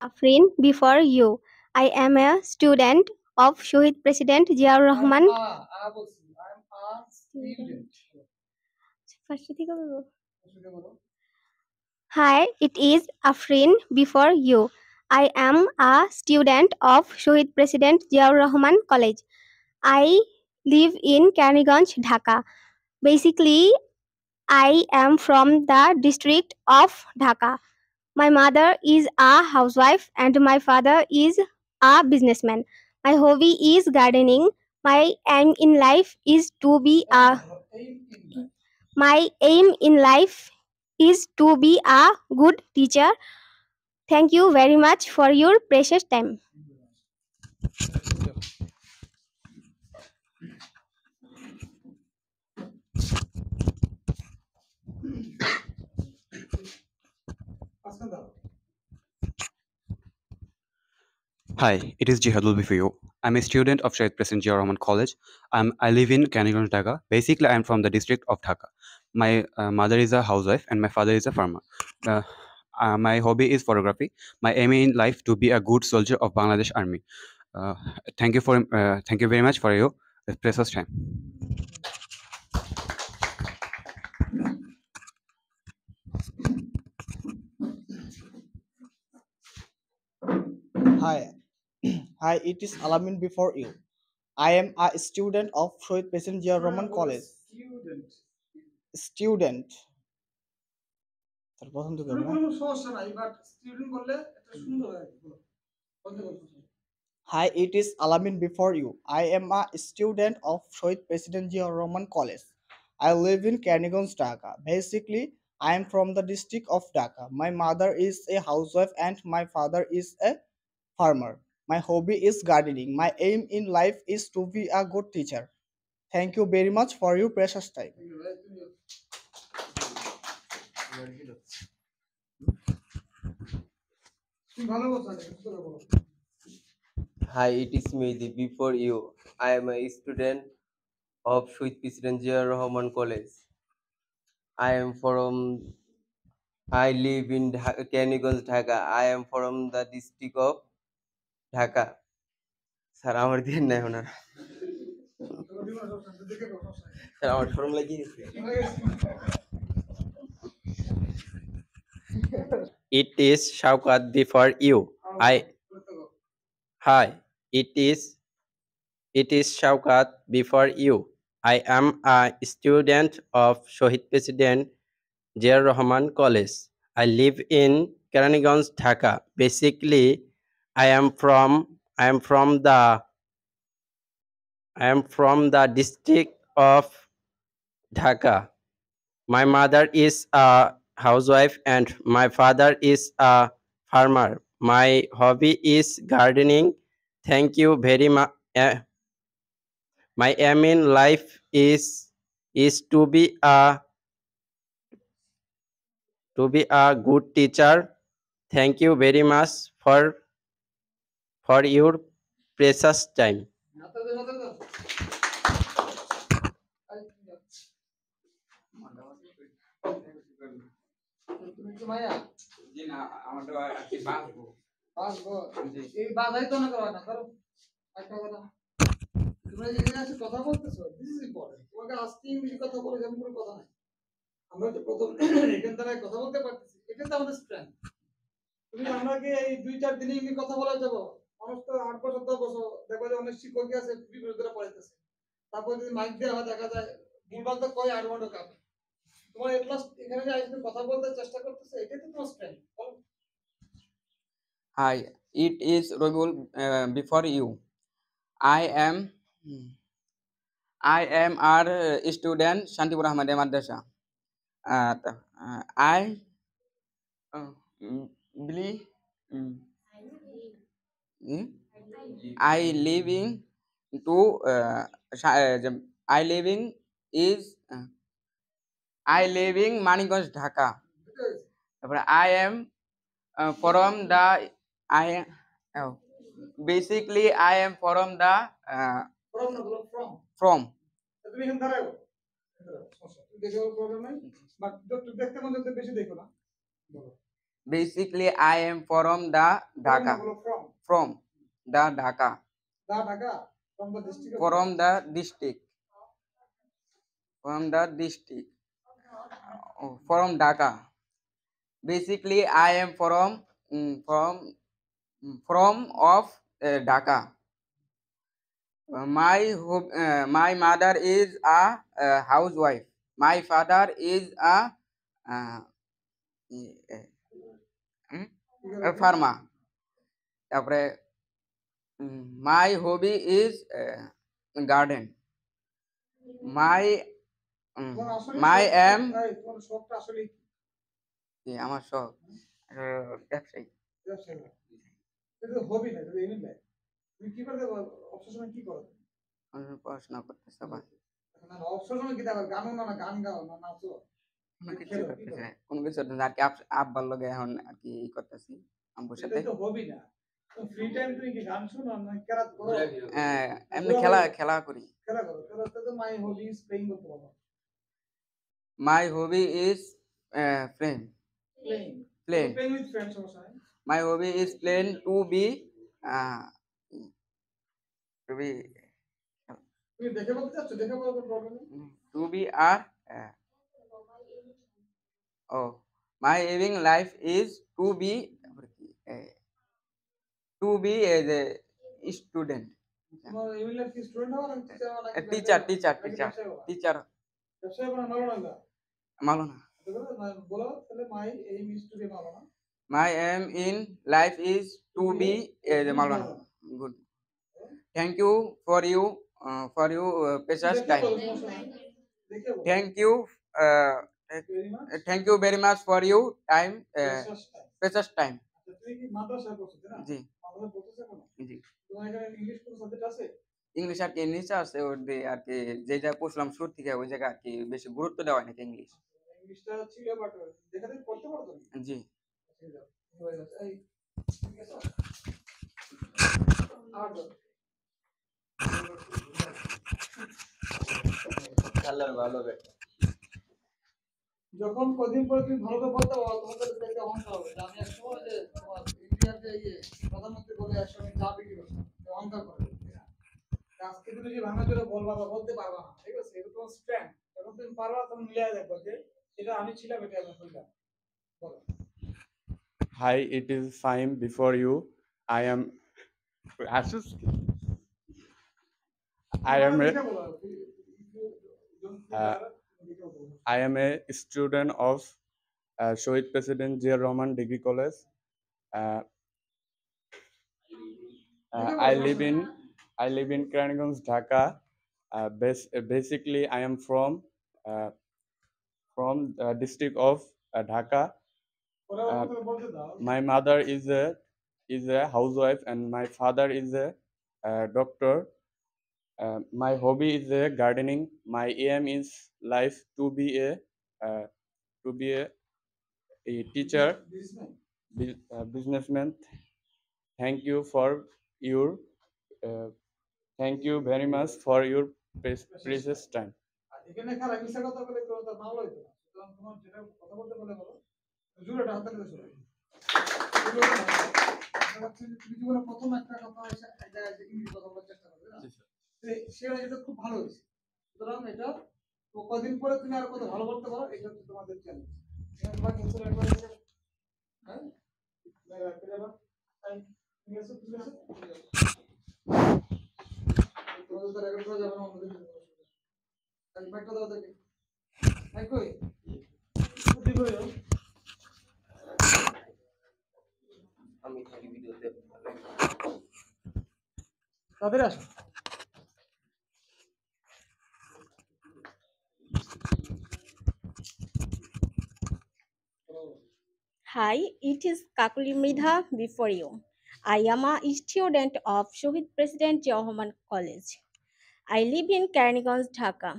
Afrin, before you. I am a student of Shohid President Ziaur Rahman. Hi, it is Afrin before you. I am a student of Shohid President Ziaur Rahman College. I live in Kaniganj, Dhaka. Basically, I am from the district of Dhaka. My mother is a housewife and my father is a businessman. My hobby is gardening. My aim in life is to be a My aim in life is to be a good teacher. Thank you very much for your precious time. Hi, it is Jihadul Bifiyo. I'm a student of Shahid President Ziaur Rahman College. I live in Kaniganj, Dhaka. Basically, I'm from the district of Dhaka. My mother is a housewife and my father is a farmer. Uh, my hobby is photography. My aim in life to be a good soldier of Bangladesh Army. Uh, thank you very much for your precious time. Hi, hi, it is Alamin before you. I am a student of Shohid President Ziaur Rahman College. Student. তার প্রথম থেকে হবে না? Hi, it is Alamin before you. I am a student of Shohid President Ziaur Rahman College. I live in Kaniganj, Dhaka. Basically, I am from the district of Dhaka. My mother is a housewife and my father is a farmer. My hobby is gardening. My aim in life is to be a good teacher. Thank you very much for your precious time. Hi, it is Mehdi. Before you, I am a student of Shohid President Ziaur Rahman College. I live in Kaniganj, Dhaka. I am from the district of Dhaka. Sir আমার দিয়ে নাই ওনার sir আমার শরম লাগিয়ে It is Shaukat before you. Hi. It is Shaukat before you. I am a student of Shohid President Ziaur Rahman College. I live in Keranganj, Dhaka. Basically, I am from the district of Dhaka. My mother is a housewife and my father is a farmer. My hobby is gardening. Thank you very much. My aim in life is to be a good teacher. Thank you very much for your precious time. তোমরা যে এখানে কথা বলতেছো this is important তোমাকে আজকে ইংলিশে কথা বলে যেমন কোনো কথা নাই আমরা তো প্রথম এখান থেকে কথা বলতে পারতেছি এটা তো আমাদের স্ট্রেংথ তুমি আমাকে এই 2-4 দিনে ইংলিশে কথা বলা যাবো মানুষ তো 8 বছর 10 বছর দেখো যে অনেক শিক্ষকই আছে বিপরীতরা পড়াইতেছে তারপর যদি মাইক দেওয়া হয় দেখা যায় ভুলভাল তো কয় আর মন্ড কাপ তোমার এটলাস্ট এখানে যে আইসে কথা বলতে চেষ্টা করতেছে এটাই তো তোমার strength Hi, it is Robul before you. I am our student Shantipur Ahmadiya Madrasa. I believe I living to I living is I living Maniganj, Dhaka. I am from the I basically I am from the from তুমি এখানে দাঁড়াও দেখো problem নাই but দেখতে মন যদি বেশি দেখো না বলো Basically, I am from the Dhaka. From the Dhaka. From the district. From the district. From the district. From Dhaka. Basically, I am from of Dhaka. My mother is a housewife. My father is uh, a farmer. তারপরে my hobby is garden. My my am তোমার শখটা আসলে কি? আমার শখ ব্যবসায়ী। এটা হবি না, এটা এমনি লাইফ। তুমি কি করতে অবসর সময় কি করো? আমি পড়াশোনা করতেছি আবার। না অবসর সময় কি দেখো? গান না গান গাও না নাচো? কোনো কিছু করতেছি না, কোনো কিছু আর কি আব্বার লগে এখন আর কি ই করতেছি আম্মুর সাথে। এটা তো হবি না। ফ্রি টাইম তুমি কি গান শুনো না খেলা করো? এমনি খেলা করি। খেলা করো, খেলা তো মাই হবি ইজ প্লেইং করতে পারো। My hobby is playing. Playing with friends also. My hobby is playing to be তুমি দেখে বলতে চাচ্ছ? দেখে বলতে প্রবলেম নেই। to be my aiming life is to be as a student. তোমার এমনি লাইফ কি স্টুডেন্ট হওয়া নাকি টিচার হওয়া নাকি টিচার ব্যবসায় বানা মালনা? মালনা। বলো তাহলে my aim is to be মালনা। My aim in life is to be a Maulana. Good. Thank you for you precious time. Thank you very much for you time precious time. তুমি কি মাদ্রাসায় পড়ছো না? জি মাদ্রাসায় পড়তেছ এখন? জি। তোমার এখানে ইংলিশ কোন সাবজেক্ট আছে? ইংলিশ আর কি নিচে আছে ওর দিয়ে আর কি যে যা পড়ছিলাম শুরু থেকে ওই জায়গা আর কি বেশি গুরুত্ব দেওয়া হয় না ইংলিশ। ইংলিশটা ছিল বাট দেখা দেখি পড়তে পারতো না? জি। যখন কদিন পরে তুমি ভালো করে বলতে পারো তোমাদের দেখে অহংকার হবে। আমি এক সময় যে তোমার ইন্ডিয়ার যে প্রধানমন্ত্রী বলে একসময় চা বিক্রি করতাম, অহংকার করে। আজকে তুমি যে ভাঙা চলে বলবা বা বলতে পারবা না, ঠিক আছে? এটা তোমার স্ট্রেংথ। যখন তুমি পারবা তখন মিলিয়ে দেখো যে এটা আমি ছিলাম, এটা আমি হইলাম। বলো। Hi, it is Fahim before you. I am Asus. I am a student of Shohid President Zia Rahman Degree College. I live in Kranigans, Dhaka. Basically, I am from district of Dhaka. My mother is a housewife and my father is a doctor. My hobby is gardening. My aim is life to be a teacher, businessman. Thank you very much for your precious time. এখানে খারাপ মিশা কথা বলে কেউ তার ভালো হইতো না। সুতরাং তোমার যেটা কথা বলতে বলে বলো, জোরে হাত তালি দিছো। তুমি জীবনে প্রথম একটা কথা এসে এক জায়গায় যে ইংলিশ কথা বলার চেষ্টা করবে না, সেটা এটা খুব ভালো হয়েছে। সুতরাং এটা কদিন পরে তুমি আর কত ভালো করতে পারো, এটা হচ্ছে তোমাদের চ্যালেঞ্জ। তোমার কিছু একবার হ্যাঁ ঠিক আছে ঠিক আছে তোমাদের তো রেকর্ড করা যাবে না অন্যদিন। মাইকটা দাও দেখি। মাইক কই? দিব yo। আমি খালি ভিডিওতে তাদের আসো। Hi, it is Kakuli Mridha before you. I am a student of Shohid President Zia Rahman College. I live in Karanicganj, Dhaka.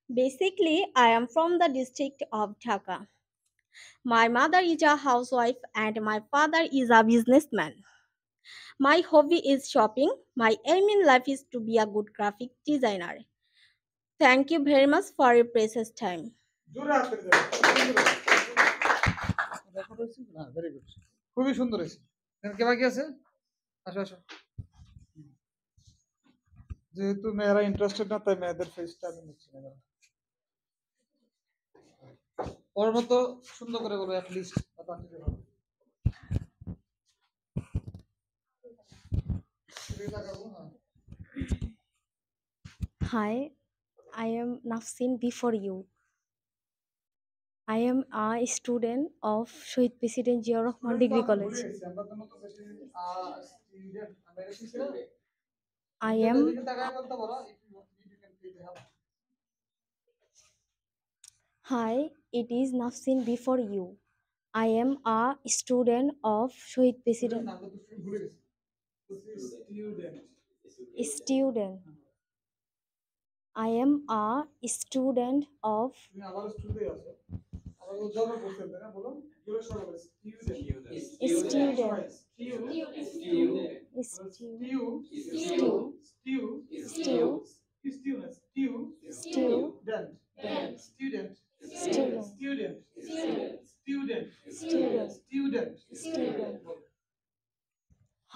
Basically, I am from the district of Dhaka. My mother is a housewife and my father is a businessman. My hobby is shopping. My aim in life is to be a good graphic designer. Thank you very much for your precious time. Record হয়েছে না? Very good, খুবই সুন্দর হয়েছে। কে বাকি আছে? আসো আসো। যেহেতু মেয়েরা ইন্টারেস্টেড না, তাই মেয়েদের ফেসটা আমি নিচ্ছি না। ওর মতো সুন্দর করে বলো, at least Hi, I am Nafsin before you. I am a student of Shohid President Ziaur Rahman Degree College. I am Hi, it is Nafsin before you. I am a student of Shohid President. Student. I am a student of student.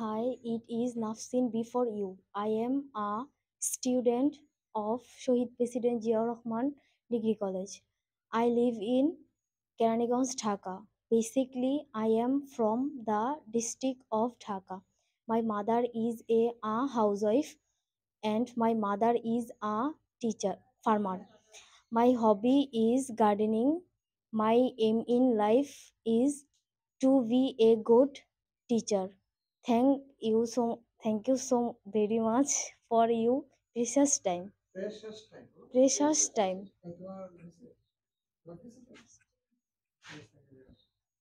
Hi, it is Nafsin before you. I am a student of Shohid President Ziaur Rahman Degree College. I live in Keraniganj, Dhaka. Basically, I am from the district of Dhaka. My mother is a housewife and my mother is a teacher, farmer. My hobby is gardening. My aim in life is to be a good teacher. Thank you so very much for your precious time. Precious time.